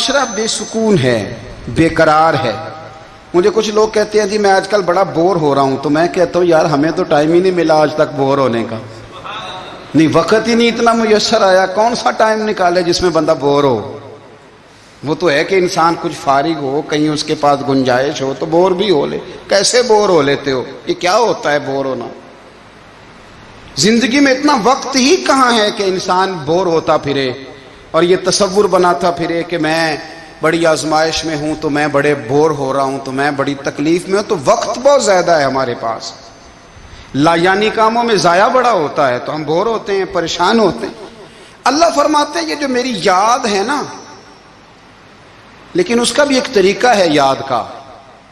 معاشرہ بے سکون ہے، بے قرار ہے۔ مجھے کچھ لوگ کہتے ہیں جی میں آج کل بڑا بور ہو رہا ہوں، تو میں کہتا ہوں یار ہمیں تو ٹائم ہی نہیں ملا آج تک بور ہونے کا، نہیں وقت ہی نہیں اتنا میسر آیا، کون سا ٹائم نکالے جس میں بندہ بور ہو۔ وہ تو ہے کہ انسان کچھ فارغ ہو، کہیں اس کے پاس گنجائش ہو تو بور بھی ہو لے۔ کیسے بور ہو لیتے ہو؟ یہ کیا ہوتا ہے بور ہونا؟ زندگی میں اتنا وقت ہی کہاں ہے کہ انسان بور ہوتا پھرے اور یہ تصور بناتا پھرے کہ میں بڑی آزمائش میں ہوں تو میں بڑے بور ہو رہا ہوں، تو میں بڑی تکلیف میں ہوں۔ تو وقت بہت زیادہ ہے ہمارے پاس، لا یعنی کاموں میں ضائع بڑا ہوتا ہے، تو ہم بور ہوتے ہیں، پریشان ہوتے ہیں۔ اللہ فرماتے ہیں یہ جو میری یاد ہے نا، لیکن اس کا بھی ایک طریقہ ہے یاد کا،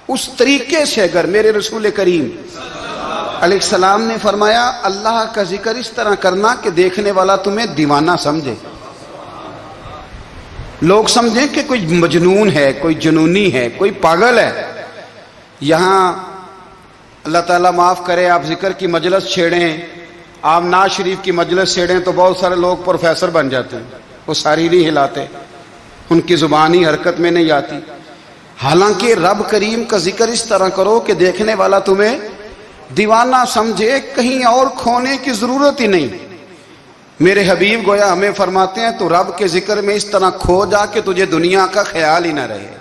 اس طریقے سے اگر میرے رسول کریم علیہ السلام نے فرمایا اللہ کا ذکر اس طرح کرنا کہ دیکھنے والا تمہیں دیوانہ سمجھے، لوگ سمجھیں کہ کوئی مجنون ہے، کوئی جنونی ہے، کوئی پاگل ہے۔ یہاں اللہ تعالیٰ معاف کرے، آپ ذکر کی مجلس چھیڑیں، آپ نعت شریف کی مجلس چھیڑیں تو بہت سارے لوگ پروفیسر بن جاتے ہیں، وہ ساری نہیں ہلاتے، ان کی زبانی حرکت میں نہیں آتی۔ حالانکہ رب کریم کا ذکر اس طرح کرو کہ دیکھنے والا تمہیں دیوانہ سمجھے، کہیں اور کھونے کی ضرورت ہی نہیں۔ میرے حبیب گویا ہمیں فرماتے ہیں تو رب کے ذکر میں اس طرح کھو جا کہ تجھے دنیا کا خیال ہی نہ رہے،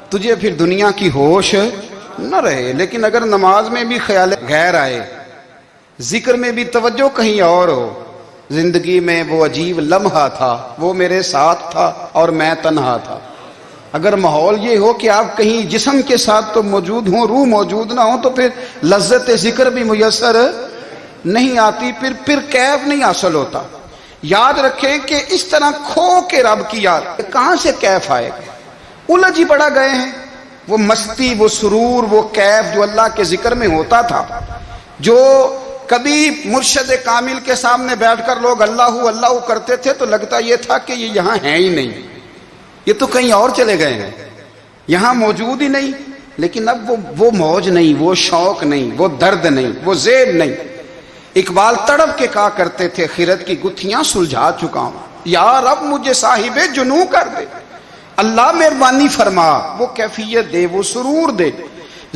تجھے پھر دنیا کی ہوش نہ رہے۔ لیکن اگر نماز میں بھی خیال غیر آئے، ذکر میں بھی توجہ کہیں اور ہو، زندگی میں وہ عجیب لمحہ تھا، وہ میرے ساتھ تھا اور میں تنہا تھا۔ اگر ماحول یہ ہو کہ آپ کہیں جسم کے ساتھ تو موجود ہوں، روح موجود نہ ہو، تو پھر لذت ذکر بھی میسر نہیں آتی، پھر کیف نہیں حاصل ہوتا۔ یاد رکھیں کہ اس طرح کھو کے رب کی یاد کہاں سے کیف آئے گا؟ الجھ ہی پڑا گئے ہیں۔ وہ مستی، وہ سرور، وہ کیف جو اللہ کے ذکر میں ہوتا تھا، جو کبھی مرشد کامل کے سامنے بیٹھ کر لوگ اللہ اللہ کرتے تھے تو لگتا یہ تھا کہ یہ یہاں ہیں ہی نہیں، یہ تو کہیں اور چلے گئے ہیں، یہاں موجود ہی نہیں۔ لیکن اب وہ موج نہیں، وہ شوق نہیں، وہ درد نہیں، وہ زیب نہیں۔ اقبال تڑپ کے کہا کرتے تھے خرد کی گتھیاں سلجھا چکا ہوں، یا رب مجھے صاحب جنوں کر دے، اللہ مہربانی فرما، وہ کیفیت دے، وہ سرور دے۔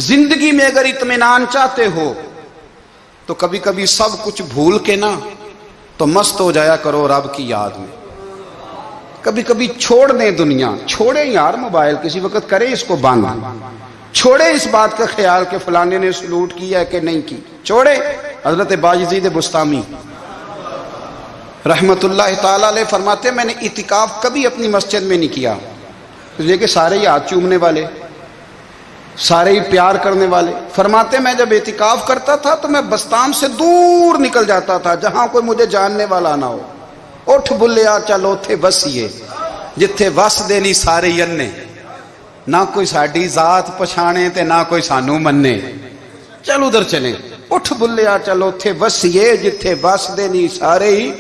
زندگی میں اگر اطمینان چاہتے ہو تو کبھی کبھی سب کچھ بھول کے نا تو مست ہو جایا کرو رب کی یاد میں۔ کبھی کبھی چھوڑ دیں دنیا، چھوڑیں یار موبائل، کسی وقت کریں اس کو بند، چھوڑیں اس بات کا خیال کہ فلانے نے سلوٹ کیا ہے کہ نہیں کی، چھوڑیں۔ حضرت باجزید بستامی رحمت اللہ تعالی علیہ فرماتے ہیں میں نے اعتکاف کبھی اپنی مسجد میں نہیں کیا، اس لیے کہ سارے ہی ہاتھ چومنے والے، سارے ہی پیار کرنے والے۔ فرماتے میں جب اعتکاف کرتا تھا تو میں بستان سے دور نکل جاتا تھا جہاں کوئی مجھے جاننے والا نہ ہو۔ اٹھ بلیا چل اوتھے وسیے جتھے وس دے نہیں سارے ینے، نہ کوئی ساڈی ذات پچھانے تے نہ کوئی سانو مننے، چل ادھر چلیں۔ اٹھ بلیا چل اوتھے وسیے جتھے وس دے نہیں سارے ہی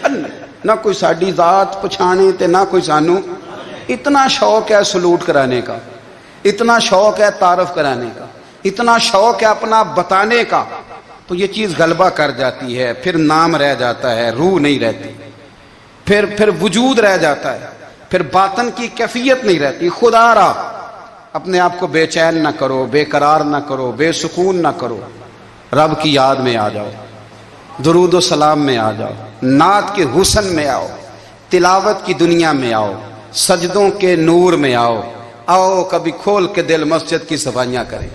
انے، نہ کوئی ساڈی ذات پچھانے تے نہ کوئی سانو۔ اتنا شوق ہے سلوٹ کرانے کا، اتنا شوق ہے تعارف کرانے کا، اتنا شوق ہے اپنا بتانے کا، تو یہ چیز غلبہ کر جاتی ہے، پھر نام رہ جاتا ہے، روح نہیں رہتی، پھر وجود رہ جاتا ہے، پھر باطن کی کیفیت نہیں رہتی۔ خدا را اپنے آپ کو بے چین نہ کرو، بے قرار نہ کرو، بے سکون نہ کرو، رب کی یاد میں آ جاؤ، درود و سلام میں آ جاؤ، نعت کے حسن میں آؤ، تلاوت کی دنیا میں آؤ، سجدوں کے نور میں آؤ۔ آؤ کبھی کھول کے دل مسجد کی صفائیاں کریں،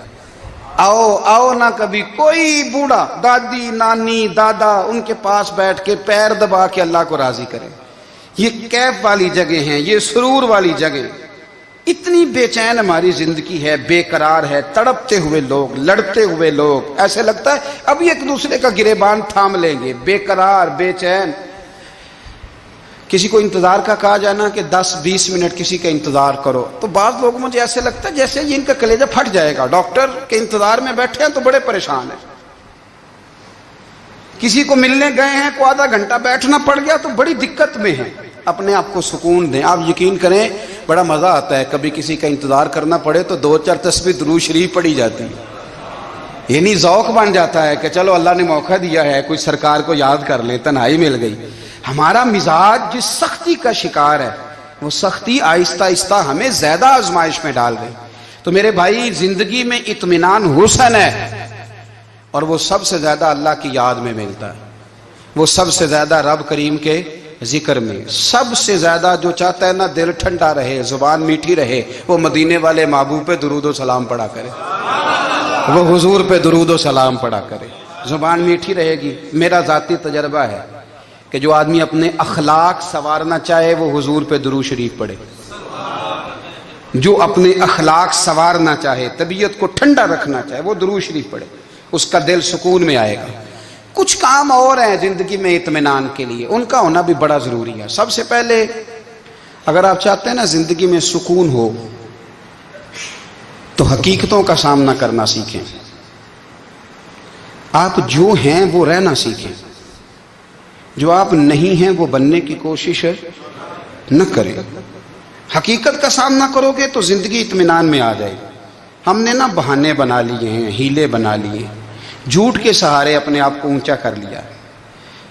آؤ نہ کبھی کوئی بوڑھا، دادی، نانی، دادا ان کے پاس بیٹھ کے پیر دبا کے اللہ کو راضی کریں۔ یہ کیف والی جگہ ہیں، یہ سرور والی جگہ۔ اتنی بے چین ہماری زندگی ہے، بے قرار ہے، تڑپتے ہوئے لوگ، لڑتے ہوئے لوگ، ایسے لگتا ہے ابھی ایک دوسرے کا گریبان تھام لیں گے، بے قرار، بے چین۔ کسی کو انتظار کا کہا جائے نا کہ 10-20 منٹ کسی کا انتظار کرو، تو بعض لوگ مجھے ایسے لگتا ہے جیسے ان کا کلیجہ پھٹ جائے گا، ڈاکٹر کے انتظار میں بیٹھے ہیں تو بڑے پریشان ہیں۔ کسی کو ملنے گئے ہیں کو آدھا گھنٹہ بیٹھنا پڑ گیا تو بڑی دقت میں ہیں۔ اپنے آپ کو سکون دیں۔ آپ یقین کریں بڑا مزہ آتا ہے، کبھی کسی کا انتظار کرنا پڑے تو 2-4 تسبیح درود شریف پڑھی جاتی ہے، یعنی ذوق بن جاتا ہے کہ چلو اللہ نے موقع دیا ہے، کوئی سرکار کو یاد کر لیں، تنہائی مل گئی۔ ہمارا مزاج جس سختی کا شکار ہے وہ سختی آہستہ آہستہ ہمیں زیادہ آزمائش میں ڈال رہی. تو میرے بھائی زندگی میں اطمینان حسن ہے، اور وہ سب سے زیادہ اللہ کی یاد میں ملتا ہے، وہ سب سے زیادہ رب کریم کے ذکر میں. سب سے زیادہ جو چاہتا ہے نا دل ٹھنڈا رہے، زبان میٹھی رہے، وہ مدینے والے محبوب پہ درود و سلام پڑھا کرے، وہ حضور پہ درود و سلام پڑھا کرے. زبان میٹھی رہے گی. میرا ذاتی تجربہ ہے کہ جو آدمی اپنے اخلاق سنوارنا چاہے وہ حضور پہ درود شریف پڑھے. جو اپنے اخلاق سنوارنا چاہے، طبیعت کو ٹھنڈا رکھنا چاہے، وہ درود شریف پڑھے، اس کا دل سکون میں آئے گا. کچھ کام اور ہیں زندگی میں اطمینان کے لیے، ان کا ہونا بھی بڑا ضروری ہے. سب سے پہلے اگر آپ چاہتے ہیں نا زندگی میں سکون ہو تو حقیقتوں کا سامنا کرنا سیکھیں. آپ جو ہیں وہ رہنا سیکھیں، جو آپ نہیں ہیں وہ بننے کی کوشش نہ کریں. حقیقت کا سامنا کرو گے تو زندگی اطمینان میں آ جائے گی. ہم نے نا بہانے بنا لیے ہیں، ہیلے بنا لیے، جھوٹ کے سہارے اپنے آپ کو اونچا کر لیا.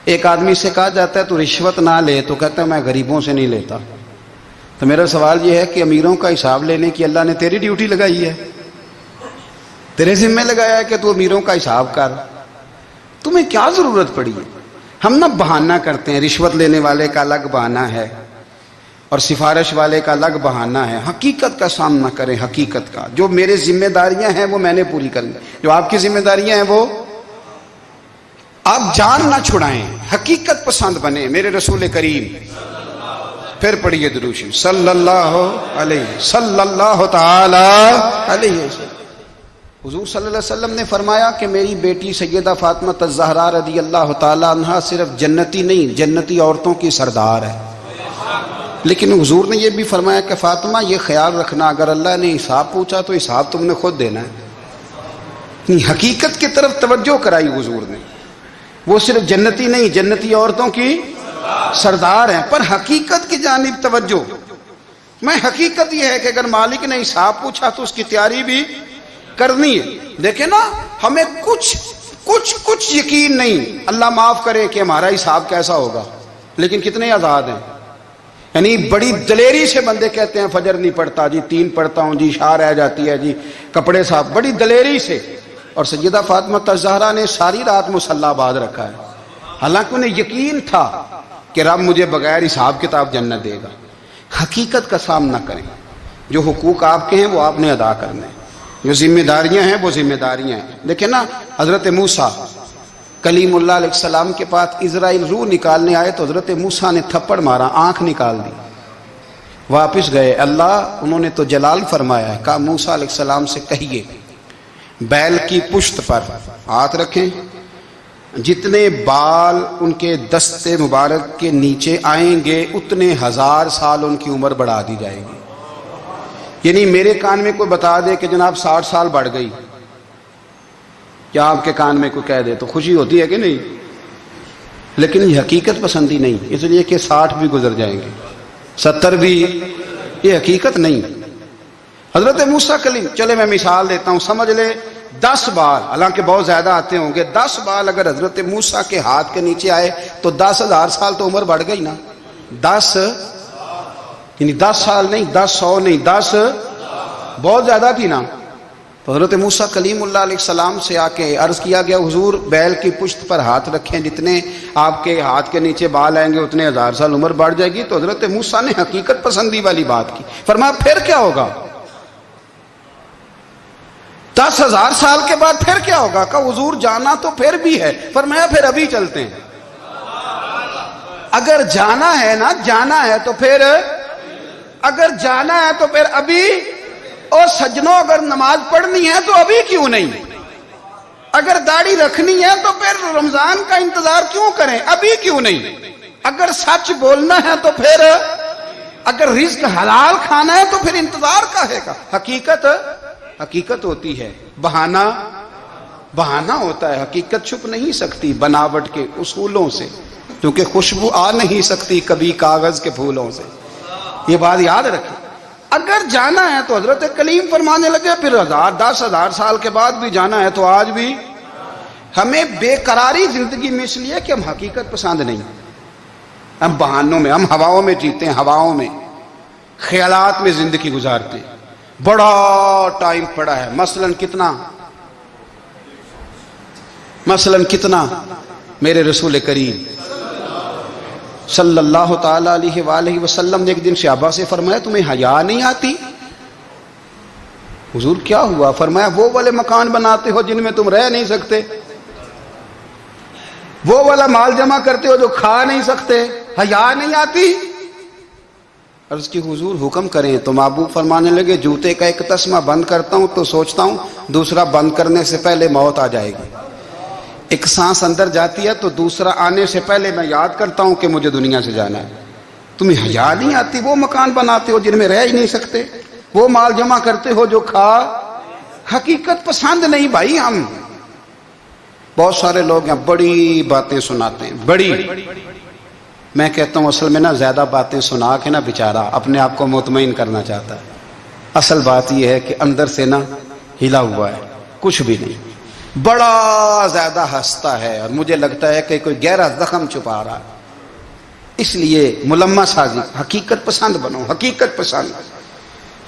ایک آدمی سے کہا جاتا ہے تو رشوت نہ لے، تو کہتا ہے میں غریبوں سے نہیں لیتا. تو میرا سوال یہ ہے کہ امیروں کا حساب لینے کی اللہ نے تیری ڈیوٹی لگائی ہے، تیرے ذمہ لگایا ہے کہ تو امیروں کا حساب کر. تمہیں کیا ضرورت پڑی ہے؟ ہم نا بہانہ کرتے ہیں، رشوت لینے والے کا الگ بہانہ ہے اور سفارش والے کا الگ بہانہ ہے. حقیقت کا سامنا کریں. حقیقت کا جو میرے ذمہ داریاں ہیں وہ میں نے پوری کرنی، جو آپ کی ذمہ داریاں ہیں وہ آپ جان نہ چھڑائیں، حقیقت پسند بنے. میرے رسول کریم پھر پڑھیے درود شریف صلی اللہ تعالی علیہ وسلم. حضور صلی اللہ علیہ وسلم نے فرمایا کہ میری بیٹی سیدہ فاطمہ الزہرا رضی اللہ تعالی عنہا صرف جنتی نہیں، جنتی عورتوں کی سردار ہے. لیکن حضور نے یہ بھی فرمایا کہ فاطمہ یہ خیال رکھنا اگر اللہ نے حساب پوچھا تو حساب تم نے خود دینا ہے. حقیقت کی طرف توجہ کرائی حضور نے. وہ صرف جنتی نہیں، جنتی عورتوں کی سردار ہیں، پر حقیقت کی جانب توجہ. میں حقیقت یہ ہے کہ اگر مالک نے حساب پوچھا تو اس کی تیاری بھی کرنی ہے. دیکھیں نا ہمیں کچھ یقین نہیں، اللہ معاف کرے کہ ہمارا حساب کیسا ہوگا، لیکن کتنے آزاد ہیں. یعنی بڑی دلیری سے بندے کہتے ہیں فجر نہیں پڑھتا جی، 3 پڑھتا ہوں جی، شاہ رہ جاتی ہے جی، کپڑے صاف، بڑی دلیری سے. اور سیدہ فاطمہ الزہرا نے ساری رات مصلی آباد رکھا ہے، حالانکہ انہیں یقین تھا کہ رب مجھے بغیر حساب کتاب جنت دے گا. حقیقت کا سامنا کریں. جو حقوق آپ کے ہیں وہ آپ نے ادا کرنے ہیں، جو ذمہ داریاں ہیں وہ ذمہ داریاں ہیں. دیکھیں نا حضرت موسیٰ کلیم اللہ علیہ السلام کے پاس اسرائیل روح نکالنے آئے تو حضرت موسیٰ نے تھپڑ مارا، آنکھ نکال دی، واپس گئے. اللہ انہوں نے تو جلال فرمایا ہے، کہا موسیٰ علیہ السلام سے کہیے بیل کی پشت پر ہاتھ رکھیں، جتنے بال ان کے دستے مبارک کے نیچے آئیں گے اتنے 1000 سال ان کی عمر بڑھا دی جائے گی. یعنی میرے کان میں کوئی بتا دے کہ جناب 60 سال بڑھ گئی، یا آپ کے کان میں کوئی کہہ دے تو خوشی ہوتی ہے کہ نہیں؟ لیکن یہ حقیقت پسندی نہیں، اس لیے کہ 60 بھی گزر جائیں گے، 70 بھی، یہ حقیقت نہیں. حضرت موسیٰ کلیم، چلے میں مثال دیتا ہوں، سمجھ لے 10 بال، حالانکہ بہت زیادہ آتے ہوں گے، 10 بال اگر حضرت موسیٰ کے ہاتھ کے نیچے آئے تو 10,000 سال تو عمر بڑھ گئی نا. 10 یعنی 10 سال نہیں، 10 100 نہیں، 10 بہت زیادہ تھی نا. تو حضرت موسیٰ کلیم اللہ علیہ السلام سے آ کے عرض کیا گیا حضور بیل کی پشت پر ہاتھ رکھیں، جتنے آپ کے ہاتھ کے نیچے بال آئیں گے اتنے 1000 سال عمر بڑھ جائے گی. تو حضرت موسیٰ نے حقیقت پسندی والی بات کی. فرمایا پھر کیا ہوگا؟ 10,000 سال کے بعد پھر کیا ہوگا؟ کہا حضور جانا تو پھر بھی ہے. فرمایا پھر ابھی چلتے ہیں. اگر جانا ہے نا، جانا ہے تو پھر، اگر جانا ہے تو پھر ابھی. اور سجنوں اگر نماز پڑھنی ہے تو ابھی کیوں نہیں؟ اگر داڑھی رکھنی ہے تو پھر رمضان کا انتظار کیوں کریں؟ ابھی کیوں نہیں؟ اگر سچ بولنا ہے تو پھر، اگر رزق حلال کھانا ہے تو پھر انتظار کاہے کا؟ حقیقت ہوتی ہے، بہانہ ہوتا ہے. حقیقت چھپ نہیں سکتی بناوٹ کے اصولوں سے، کیونکہ خوشبو آ نہیں سکتی کبھی کاغذ کے پھولوں سے. یہ بات یاد رکھیں. اگر جانا ہے تو حضرت کلیم فرمانے لگے پھر 10,000 سال کے بعد بھی جانا ہے تو آج بھی. ہمیں بے قراری زندگی میں اس لیے کہ ہم حقیقت پسند نہیں، ہم بہانوں میں، ہم ہواؤں میں جیتے ہیں، ہواؤں میں. خیالات میں زندگی گزارتے ہیں، بڑا ٹائم پڑا ہے، مثلاً کتنا میرے رسول کریم صلی اللہ تعالی علیہ وآلہ وسلم نے ایک دن صحابہ سے فرمایا تمہیں حیا نہیں آتی؟ حضور کیا ہوا؟ فرمایا وہ والے مکان بناتے ہو جن میں تم رہ نہیں سکتے، وہ والا مال جمع کرتے ہو جو کھا نہیں سکتے، حیا نہیں آتی؟ عرض کی حضور حکم کریں تو محبوب فرمانے لگے جوتے کا ایک تسمہ بند کرتا ہوں تو سوچتا ہوں دوسرا بند کرنے سے پہلے موت آ جائے گی، ایک سانس اندر جاتی ہے تو دوسرا آنے سے پہلے میں یاد کرتا ہوں کہ مجھے دنیا سے جانا ہے۔ تمہیں حیا نہیں آتی؟ وہ مکان بناتے ہو جن میں رہ ہی نہیں سکتے، وہ مال جمع کرتے ہو جو کھا، حقیقت پسند نہیں بھائی ہم۔ بہت سارے لوگ ہیں بڑی باتیں سناتے ہیں، بڑی، میں کہتا ہوں اصل میں نا زیادہ باتیں سنا کے نا بیچارہ اپنے آپ کو مطمئن کرنا چاہتا ہے، اصل بات یہ ہے کہ اندر سے نا ہلا ہوا ہے، کچھ بھی نہیں، بڑا زیادہ ہنستا ہے اور مجھے لگتا ہے کہ کوئی گہرا زخم چھپا رہا ہے۔ اس لیے ملمہ سازی، حقیقت پسند بنو، حقیقت پسند۔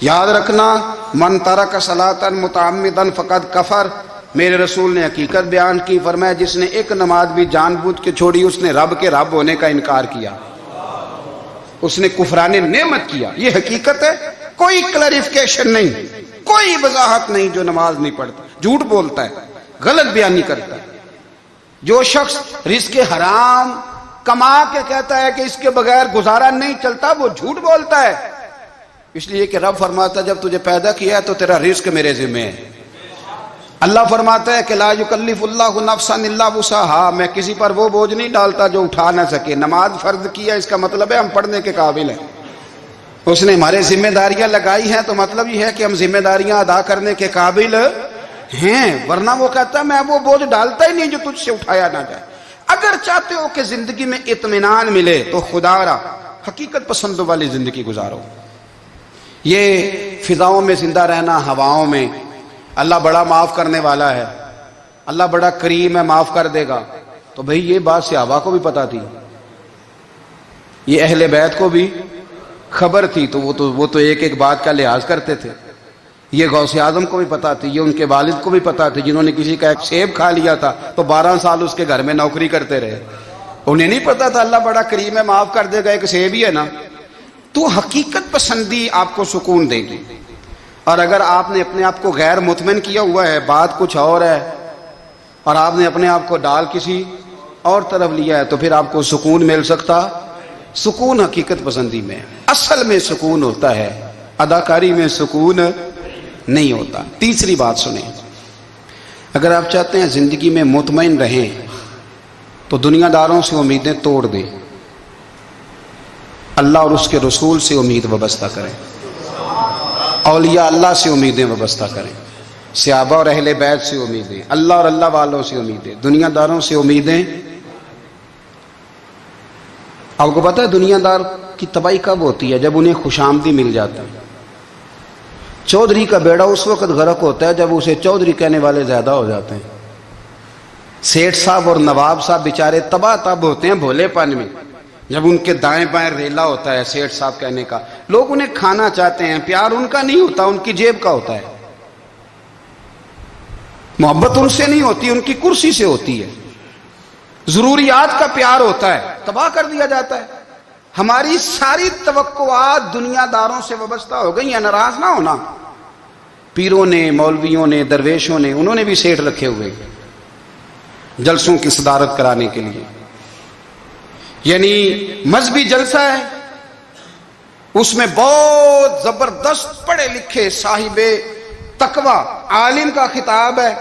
یاد رکھنا من ترک صلاۃ متعمدا فقد کفر، میرے رسول نے حقیقت بیان کی، فرمایا جس نے ایک نماز بھی جان بوجھ کے چھوڑی اس نے رب کے رب ہونے کا انکار کیا، اس نے کفران نعمت کیا۔ یہ حقیقت ہے، کوئی کلیریفیکیشن نہیں، کوئی وضاحت نہیں۔ جو نماز نہیں پڑھتا، جھوٹ بولتا ہے، غلط بیانی کرتا ہے، جو شخص رزق حرام کما کے کہتا ہے کہ اس کے بغیر گزارا نہیں چلتا، وہ جھوٹ بولتا ہے۔ اس لیے کہ رب فرماتا ہے جب تجھے پیدا کیا ہے تو تیرا رزق میرے ذمہ ہے۔ اللہ فرماتا ہے کہ لا یکلف اللہ نفسا الا وسعہا، میں کسی پر وہ بوجھ نہیں ڈالتا جو اٹھا نہ سکے۔ نماز فرض کیا اس کا مطلب ہے ہم پڑھنے کے قابل ہیں، اس نے ہمارے ذمہ داریاں لگائی ہیں تو مطلب یہ ہے کہ ہم ذمہ داریاں ادا کرنے کے قابل ہیں، ورنہ وہ کہتا ہے میں وہ بوجھ ڈالتا ہی نہیں جو تجھ سے اٹھایا نہ جائے۔ اگر چاہتے ہو کہ زندگی میں اطمینان ملے تو خدا را حقیقت پسندوں والی زندگی گزارو۔ یہ فضاؤں میں زندہ رہنا، ہواؤں میں، اللہ بڑا معاف کرنے والا ہے، اللہ بڑا کریم ہے، معاف کر دے گا، تو بھئی یہ بات صحابہ کو بھی پتا تھی، یہ اہل بیت کو بھی خبر تھی، تو وہ تو ایک ایک بات کا لحاظ کرتے تھے۔ یہ غوث اعظم کو بھی پتا تھی، یہ ان کے والد کو بھی پتا تھی، جنہوں نے کسی کا ایک سیب کھا لیا تھا تو 12 سال اس کے گھر میں نوکری کرتے رہے، انہیں نہیں پتا تھا اللہ بڑا کریم ہے، معاف کر دے گا، ایک سیب ہی ہے نا۔ تو حقیقت پسندی آپ کو سکون دے گی، اور اگر آپ نے اپنے آپ کو غیر مطمئن کیا ہوا ہے، بات کچھ اور ہے، اور آپ نے اپنے آپ کو ڈال کسی اور طرف لیا ہے، تو پھر آپ کو سکون مل سکتا؟ سکون حقیقت پسندی میں، اصل میں سکون ہوتا ہے، اداکاری میں سکون نہیں ہوتا۔ تیسری بات سنیں، اگر آپ چاہتے ہیں زندگی میں مطمئن رہیں تو دنیا داروں سے امیدیں توڑ دیں، اللہ اور اس کے رسول سے امید وابستہ کریں، اولیاء اللہ سے امیدیں وابستہ کریں، صحابہ اور اہل بیت سے امیدیں، اللہ اور اللہ والوں سے امیدیں، دنیا داروں سے امیدیں۔ آپ کو پتہ ہے دنیا دار کی تباہی کب ہوتی ہے؟ جب انہیں خوشامدی مل جاتی ہے۔ چودھری کا بیڑا اس وقت غرق ہوتا ہے جب اسے چودھری کہنے والے زیادہ ہو جاتے ہیں۔ سیٹھ صاحب اور نواب صاحب بیچارے تباہ تب ہوتے ہیں بھولے پن میں، جب ان کے دائیں بائیں ریلا ہوتا ہے سیٹھ صاحب کہنے کا، لوگ انہیں کھانا چاہتے ہیں، پیار ان کا نہیں ہوتا، ان کی جیب کا ہوتا ہے، محبت ان سے نہیں ہوتی، ان کی کرسی سے ہوتی ہے، ضروریات کا پیار ہوتا ہے، تباہ کر دیا جاتا ہے۔ ہماری ساری توقعات دنیا داروں سے وابستہ ہو گئی ہیں، ناراض نہ ہونا۔ پیروں نے، مولویوں نے، درویشوں نے، انہوں نے بھی سیٹھ رکھے ہوئے جلسوں کی صدارت کرانے کے لیے، یعنی مذہبی جلسہ ہے، اس میں بہت زبردست پڑھے لکھے صاحب تقوی عالم کا خطاب ہے،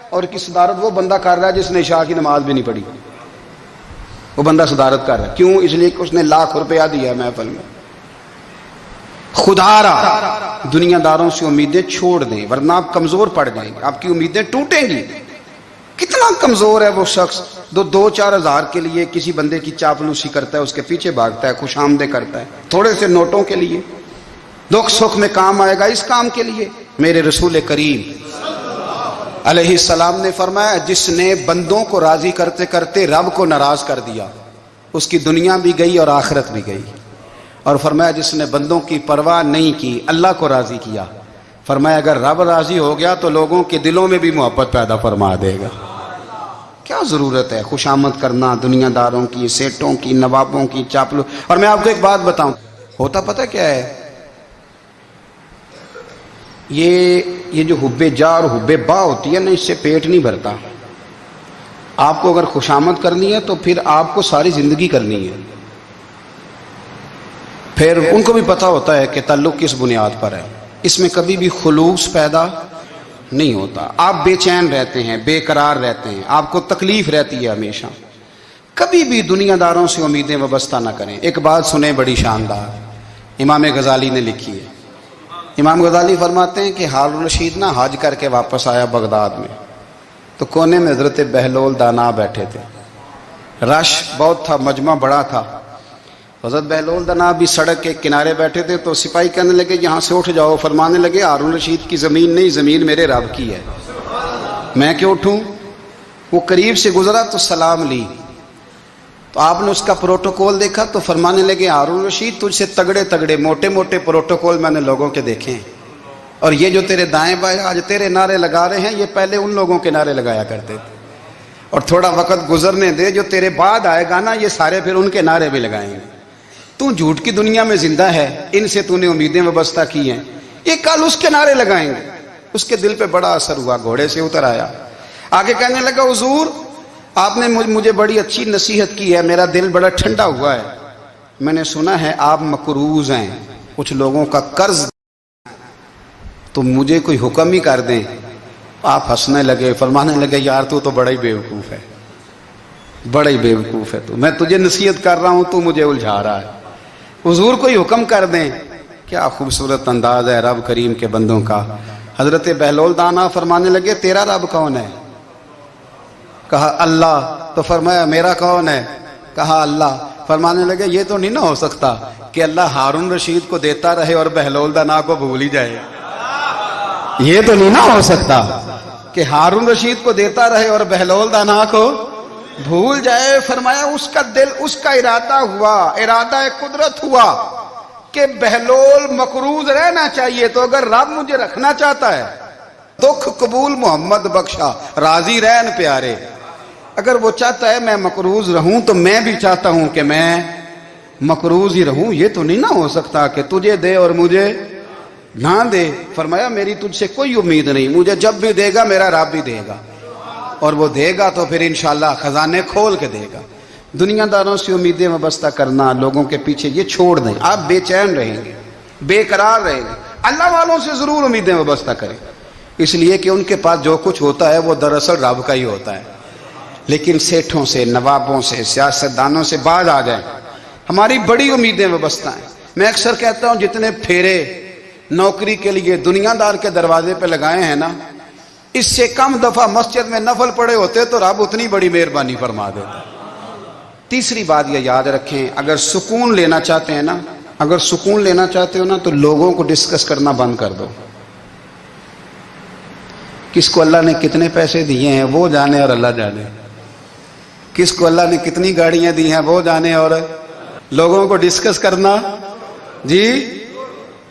اور کی صدارت وہ بندہ کر رہا ہے جس نے عشاء کی نماز بھی نہیں پڑھی، وہ بندہ صدارت کر رہا ہے۔ کیوں؟ اس لیے کہ اس نے ₹1,00,000 دیا محفل میں۔ خدا را دنیا داروں سے امیدیں چھوڑ دیں، ورنہ آپ کمزور پڑ جائیں گے، آپ کی امیدیں ٹوٹیں گی۔ کتنا کمزور ہے وہ شخص جو 2-4 ہزار کے لیے کسی بندے کی چاپلوسی کرتا ہے، اس کے پیچھے بھاگتا ہے، خوش آمدیں کرتا ہے، تھوڑے سے نوٹوں کے لیے، دکھ سکھ میں کام آئے گا اس کام کے لیے۔ میرے رسول کریم علیہ السلام نے فرمایا جس نے بندوں کو راضی کرتے کرتے رب کو ناراض کر دیا، اس کی دنیا بھی گئی اور آخرت بھی گئی۔ اور فرمایا جس نے بندوں کی پرواہ نہیں کی اللہ کو راضی کیا، فرمایا اگر رب راضی ہو گیا تو لوگوں کے دلوں میں بھی محبت پیدا فرما دے گا۔ کیا ضرورت ہے خوشامد کرنا دنیا داروں کی، سیٹوں کی، نوابوں کی، چاپلو۔ اور میں آپ کو ایک بات بتاؤں، ہوتا پتہ کیا ہے، یہ جو حب جا اور حب با ہوتی ہے نا، اس سے پیٹ نہیں بھرتا۔ آپ کو اگر خوشامد کرنی ہے تو پھر آپ کو ساری زندگی کرنی ہے۔ پھر ان کو بھی پتہ ہوتا ہے کہ تعلق کس بنیاد پر ہے، اس میں کبھی بھی خلوص پیدا نہیں ہوتا۔ آپ بے چین رہتے ہیں، بے قرار رہتے ہیں، آپ کو تکلیف رہتی ہے ہمیشہ۔ کبھی بھی دنیا داروں سے امیدیں وابستہ نہ کریں۔ ایک بات سنیں بڑی شاندار، امام غزالی نے لکھی ہے۔ امام غزالی فرماتے ہیں کہ ہارون رشید نا حج کر کے واپس آیا بغداد میں، تو کونے میں حضرت بہلول دانا بیٹھے تھے، رش بہت تھا، مجمع بڑا تھا۔ حضرت بہلول دانا بھی سڑک کے کنارے بیٹھے تھے، تو سپاہی کہنے لگے یہاں سے اٹھ جاؤ، فرمانے لگے ہارون رشید کی زمین نہیں، زمین میرے رب کی ہے، میں کیوں اٹھوں؟ وہ قریب سے گزرا تو سلام لی، تو آپ نے اس کا پروٹوکول دیکھا تو فرمانے لگے ہارون رشید تجھ سے تگڑے تگڑے موٹے موٹے پروٹوکول میں نے لوگوں کے دیکھے ہیں، اور یہ جو تیرے دائیں بائیں آج تیرے نعرے لگا رہے ہیں، یہ پہلے ان لوگوں کے نعرے لگایا کرتے تھے، اور تھوڑا وقت گزرنے دے، جو تیرے بعد آئے گا نا، یہ سارے پھر ان کے نعرے بھی لگائیں گے۔ تو جھوٹ کی دنیا میں زندہ ہے، ان سے تو نے امیدیں وابستہ کی ہیں، یہ کل اس کے نعرے لگائیں گے۔ اس کے دل پہ بڑا اثر ہوا، گھوڑے سے اتر آیا، آگے کہنے لگا حضور آپ نے مجھے بڑی اچھی نصیحت کی ہے، میرا دل بڑا ٹھنڈا ہوا ہے، میں نے سنا ہے آپ مقروض ہیں، کچھ لوگوں کا قرض، تو مجھے کوئی حکم ہی کر دیں۔ آپ ہنسنے لگے، فرمانے لگے یار تو بڑا ہی بیوقوف ہے، بڑا ہی بیوقوف ہے تو، میں تجھے نصیحت کر رہا ہوں تو مجھے الجھا رہا ہے، حضور کوئی حکم کر دیں۔ کیا خوبصورت انداز ہے رب کریم کے بندوں کا۔ حضرت بہلول دانا فرمانے لگے تیرا رب کون ہے؟ کہا اللہ۔ تو فرمایا میرا کون ہے؟ کہا اللہ۔ فرمانے لگے یہ تو نہیں نہ ہو سکتا کہ اللہ ہارون رشید کو دیتا رہے اور بہلول دانا کو بھول ہی جائے، یہ تو نہیں نہ ہو سکتا کہ ہارون رشید کو دیتا رہے اور بہلول دانا کو بھول جائے۔ فرمایا اس کا دل، اس کا ارادہ ہوا، ارادہ قدرت ہوا کہ بہلول مقروض رہنا چاہیے، تو اگر رب مجھے رکھنا چاہتا ہے، دکھ قبول محمد بخشا راضی رہن پیارے، اگر وہ چاہتا ہے میں مقروض رہوں تو میں بھی چاہتا ہوں کہ میں مقروض ہی رہوں، یہ تو نہیں نہ ہو سکتا کہ تجھے دے اور مجھے نہ دے۔ فرمایا میری تجھ سے کوئی امید نہیں، مجھے جب بھی دے گا میرا رب بھی دے گا، اور وہ دے گا تو پھر انشاءاللہ خزانے کھول کے دے گا۔ دنیا داروں سے امیدیں وابستہ کرنا، لوگوں کے پیچھے، یہ چھوڑ دیں، آپ بے چین رہیں گے، بے قرار رہیں گے۔ اللہ والوں سے ضرور امیدیں وابستہ کریں، اس لیے کہ ان کے پاس جو کچھ ہوتا ہے وہ دراصل رب کا ہی ہوتا ہے، لیکن سیٹھوں سے، نوابوں سے، سیاستدانوں سے باز آ جائیں۔ ہماری بڑی امیدیں وابستہ ہیں۔ میں اکثر کہتا ہوں جتنے پھیرے نوکری کے لیے دنیا دار کے دروازے پہ لگائے ہیں نا، اس سے کم دفعہ مسجد میں نفل پڑے ہوتے تو رب اتنی بڑی مہربانی فرما دیتا۔ تیسری بات یہ یاد رکھیں، اگر سکون لینا چاہتے ہیں نا، اگر سکون لینا چاہتے ہو نا، تو لوگوں کو ڈسکس کرنا بند کر دو۔ کس کو اللہ نے کتنے پیسے دیے ہیں وہ جانے اور اللہ جانے، کس کو اللہ نے کتنی گاڑیاں دی ہیں وہ جانے، اور لوگوں کو ڈسکس کرنا جی۔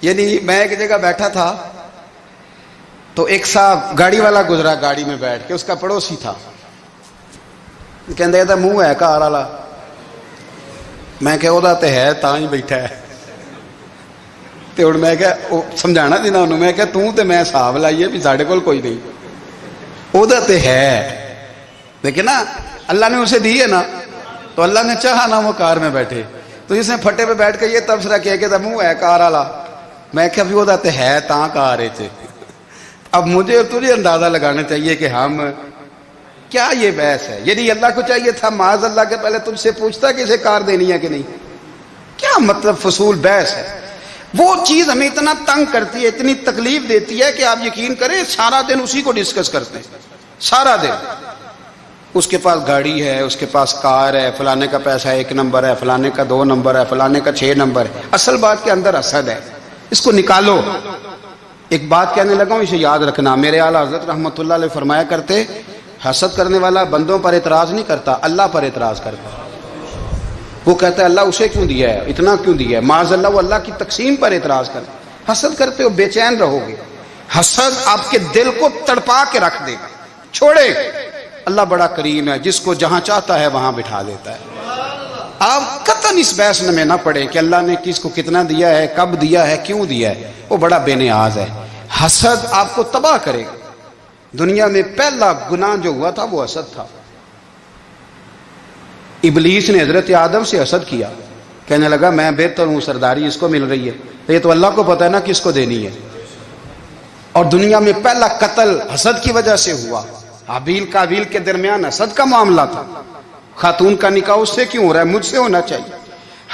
یعنی میں ایک جگہ بیٹھا تھا تو ایک صاحب گاڑی والا گزرا، گاڑی میں بیٹھ کے، اس کا پڑوسی تھا، کہندے تھا منہ ہے کار والا، میں کہ وہ تے ہے تاں ہی بیٹھا ہے، تے ہن میں کہ سمجھانا سی نا انہوں، میں کہ توں تے میں حساب لائیے بھی ساڈے کول کوئی نہیں، وہ تے ہے، لیکن نا اللہ نے اسے دی ہے نا، تو اللہ نے چاہا نا وہ کار میں بیٹھے، تو جس نے پھٹے پہ بیٹھ کے یہ تبصرہ کیا کہ منہ ہے کار والا، میں کہ وہ تے ہے تاں کار ہے۔ اب مجھے اور تجھے اندازہ لگانا چاہیے کہ ہم کیا یہ بحث ہے، یعنی اللہ کو چاہیے تھا معاذ اللہ کے پہلے تجھ سے پوچھتا کہ اسے کار دینی ہے کہ نہیں، کیا مطلب فضول بحث ہے۔ وہ چیز ہمیں اتنا تنگ کرتی ہے، اتنی تکلیف دیتی ہے کہ آپ یقین کریں سارا دن اسی کو ڈسکس کرتے ہیں، سارا دن۔ اس کے پاس گاڑی ہے، اس کے پاس کار ہے، فلانے کا پیسہ 1 نمبر ہے، فلانے کا 2 نمبر ہے، فلانے کا 6 نمبر ہے، اصل بات کے اندر حسد ہے، اس کو نکالو۔ ایک بات کہنے لگا ہوں، اسے یاد رکھنا، میرے اعلیٰ حضرت رحمۃ اللہ علیہ فرمایا کرتے، حسد کرنے والا بندوں پر اعتراض نہیں کرتا، اللہ پر اعتراض کرتا۔ وہ کہتا ہے اللہ اسے کیوں دیا ہے، اتنا کیوں دیا ہے، معاذ اللہ وہ اللہ کی تقسیم پر اعتراض کرے. حسد کرتے ہو بے چین رہو گے، حسد آپ کے دل کو تڑپا کے رکھ دے گا. چھوڑے، اللہ بڑا کریم ہے، جس کو جہاں چاہتا ہے وہاں بٹھا دیتا ہے. آپ قطعاً اس بحث میں نہ پڑیں کہ اللہ نے کس کو کتنا دیا ہے، کب دیا ہے، کیوں دیا ہے، وہ بڑا بے نیاز ہے. حسد آپ کو تباہ کرے گا. دنیا میں پہلا گناہ جو ہوا تھا وہ حسد تھا. ابلیس نے حضرت آدم سے حسد کیا، کہنے لگا میں بہتر ہوں، سرداری اس کو مل رہی ہے، یہ تو اللہ کو پتہ ہے نا کس کو دینی ہے. اور دنیا میں پہلا قتل حسد کی وجہ سے ہوا. حابیل قابیل کے درمیان حسد کا معاملہ تھا. خاتون کا نکاح اس سے کیوں ہو رہا ہے، مجھ سے ہونا چاہیے.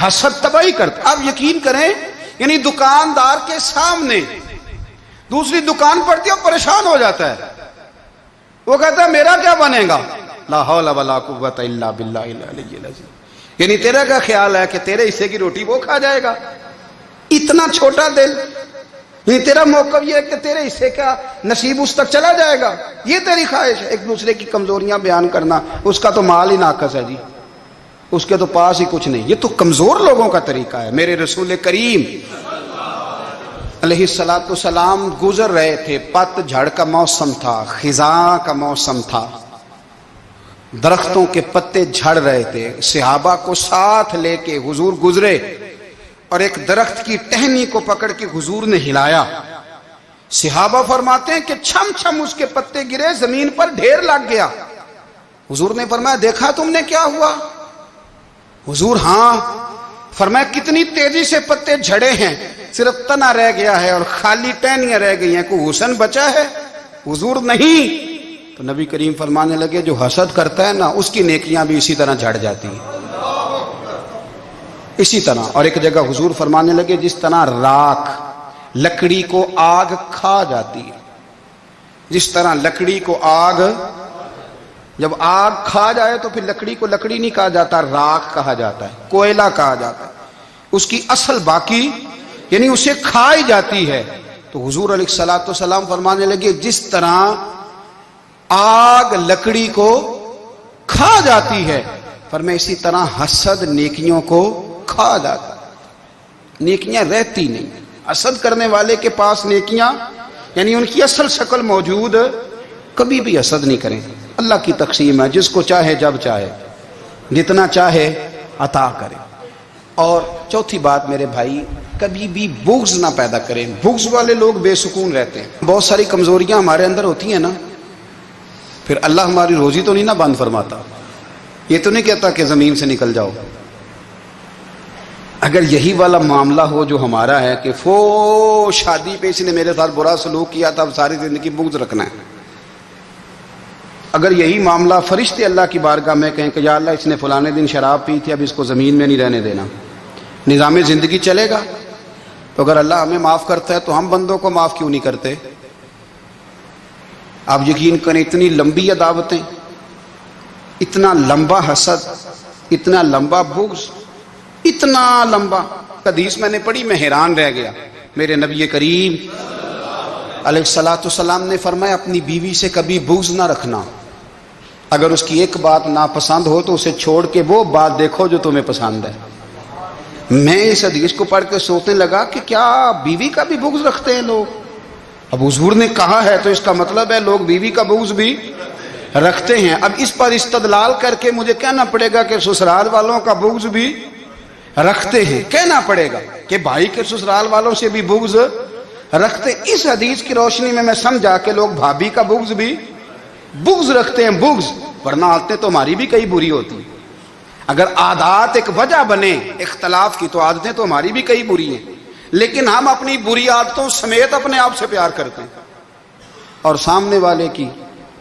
حسد تباہی کرتا. آپ یقین کریں، یعنی دکاندار کے سامنے دوسری دکان پڑتی ہے اور پریشان ہو جاتا ہے. وہ کہتا ہے میرا کیا بنے گا، لا حول ولا قوت الا باللہ العلی العظیم. یعنی تیرا کیا خیال ہے کہ تیرے حصے کی روٹی وہ کھا جائے گا؟ اتنا چھوٹا دل. یعنی تیرا موقف یہ ہے کہ تیرے حصے کا نصیب اس تک چلا جائے گا، یہ تیری خواہش ہے. ایک دوسرے کی کمزوریاں بیان کرنا، اس کا تو مال ہی ناقص ہے جی، اس کے تو پاس ہی کچھ نہیں. یہ تو کمزور لوگوں کا طریقہ ہے. میرے رسول کریم علیہ الصلوۃ والسلام گزر رہے تھے، پت جھڑ کا موسم تھا، خزاں کا موسم تھا، درختوں کے پتے جھڑ رہے تھے. صحابہ کو ساتھ لے کے حضور گزرے اور ایک درخت کی ٹہنی کو پکڑ کے حضور نے ہلایا. صحابہ فرماتے ہیں کہ چھم چھم اس کے پتے گرے، زمین پر ڈھیر لگ گیا. حضور نے فرمایا دیکھا تم نے کیا ہوا؟ حضور ہاں. فرمایا کتنی تیزی سے پتے جھڑے ہیں، صرف تنا رہ گیا ہے اور خالی ٹہنیاں رہ گئی ہیں، کوئی حسن بچا ہے؟ حضور نہیں. تو نبی کریم فرمانے لگے جو حسد کرتا ہے نا اس کی نیکیاں بھی اسی طرح جھڑ جاتی ہیں، اسی طرح. اور ایک جگہ حضور فرمانے لگے جس طرح راکھ لکڑی کو آگ کھا جاتی ہے، جس طرح لکڑی کو آگ، جب آگ کھا جائے تو پھر لکڑی کو لکڑی نہیں کہا جاتا، راکھ کہا جاتا ہے، کوئلہ کہا جاتا ہے. اس کی اصل باقی یعنی اسے کھائی جاتی ہے. تو حضور علیہ الصلوۃ والسلام فرمانے لگے جس طرح آگ لکڑی کو کھا جاتی ہے، فرمایا اسی طرح حسد نیکیوں کو کھا جاتا ہے، نیکیاں رہتی نہیں. حسد کرنے والے کے پاس نیکیاں یعنی ان کی اصل شکل موجود، کبھی بھی حسد نہیں کریں. اللہ کی تقسیم ہے، جس کو چاہے جب چاہے جتنا چاہے عطا کرے. اور چوتھی بات میرے بھائی، کبھی بھی بغض نہ پیدا کریں. بغض والے لوگ بے سکون رہتے ہیں. بہت ساری کمزوریاں ہمارے اندر ہوتی ہیں نا، پھر اللہ ہماری روزی تو نہیں نہ بند فرماتا. یہ تو نہیں کہتا کہ زمین سے نکل جاؤ. اگر یہی والا معاملہ ہو جو ہمارا ہے کہ فو شادی پہ اس نے میرے ساتھ برا سلوک کیا تھا، اب ساری زندگی بغض رکھنا ہے. اگر یہی معاملہ فرشتے اللہ کی بارگاہ میں کہیں کہ یا اللہ اس نے فلانے دن شراب پی تھی، اب اس کو زمین میں نہیں رہنے دینا، نظام زندگی چلے گا. تو اگر اللہ ہمیں معاف کرتا ہے تو ہم بندوں کو معاف کیوں نہیں کرتے؟ آپ یقین کریں اتنی لمبی عداوتیں، اتنا لمبا حسد، اتنا لمبا بغض، اتنا لمبا. حدیث میں نے پڑھی میں حیران رہ گیا. میرے نبی کریم علیہ الصلوۃ والسلام نے فرمایا اپنی بیوی سے کبھی بغض نہ رکھنا. اگر اس کی ایک بات ناپسند ہو تو اسے چھوڑ کے وہ بات دیکھو جو تمہیں پسند ہے. میں اس حدیث کو پڑھ کے سوچنے لگا کہ کیا بیوی کا بھی بغض رکھتے ہیں لوگ؟ اب حضور نے کہا ہے تو اس کا مطلب ہے لوگ بیوی کا بغض بھی رکھتے ہیں. اب اس پر استدلال کر کے مجھے کہنا پڑے گا کہ سسرال والوں کا بغض بھی رکھتے ہیں. کہنا پڑے گا کہ بھائی کے سسرال والوں سے بھی بغض رکھتے. اس حدیث کی روشنی میں سمجھا کہ لوگ بھابھی کا بغض بھی بغض رکھتے ہیں. بغض، ورنہ عادتیں تو ہماری بھی کئی بری ہوتی ہیں. اگر عادات ایک وجہ بنے اختلاف کی تو عادتیں تو ہماری بھی کئی بری ہیں، لیکن ہم اپنی بری عادتوں سمیت اپنے آپ سے پیار کرتے ہیں. اور سامنے والے کی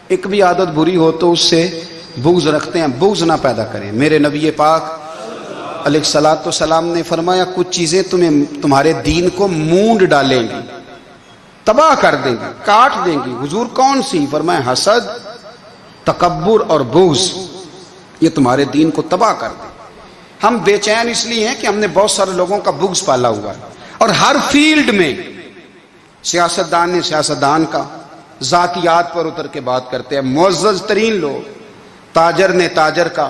ایک بھی عادت بری ہو تو اس سے بغض رکھتے ہیں. بغض نہ پیدا کریں. میرے نبی پاک علیہ الصلوۃ والسلام نے فرمایا کچھ چیزیں تمہارے دین کو مونڈ ڈالیں گی، تباہ کر دیں گی، کاٹ دیں گی. حضور کون سی؟ فرمایا حسد، تکبر اور بغض، یہ تمہارے دین کو تباہ کر دیں. ہم بے چین اس لیے ہیں کہ ہم نے بہت سارے لوگوں کا بغض پالا ہوا ہے. اور ہر فیلڈ میں سیاستدان نے سیاستدان کا، ذاتیات پر اتر کے بات کرتے ہیں، معزز ترین لوگ، تاجر نے تاجر کا،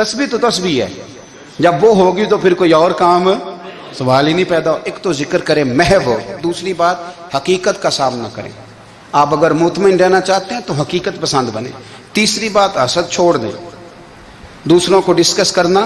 تسبیح تو تسبیح ہے، جب وہ ہوگی تو پھر کوئی اور کام سوال ہی نہیں پیدا ہو۔ ایک تو ذکر کریں محو ہو، دوسری بات حقیقت کا سامنا کریں۔ آپ اگر مطمئن رہنا چاہتے ہیں تو حقیقت پسند بنیں، تیسری بات حسد چھوڑ دیں، دوسروں کو ڈسکس کرنا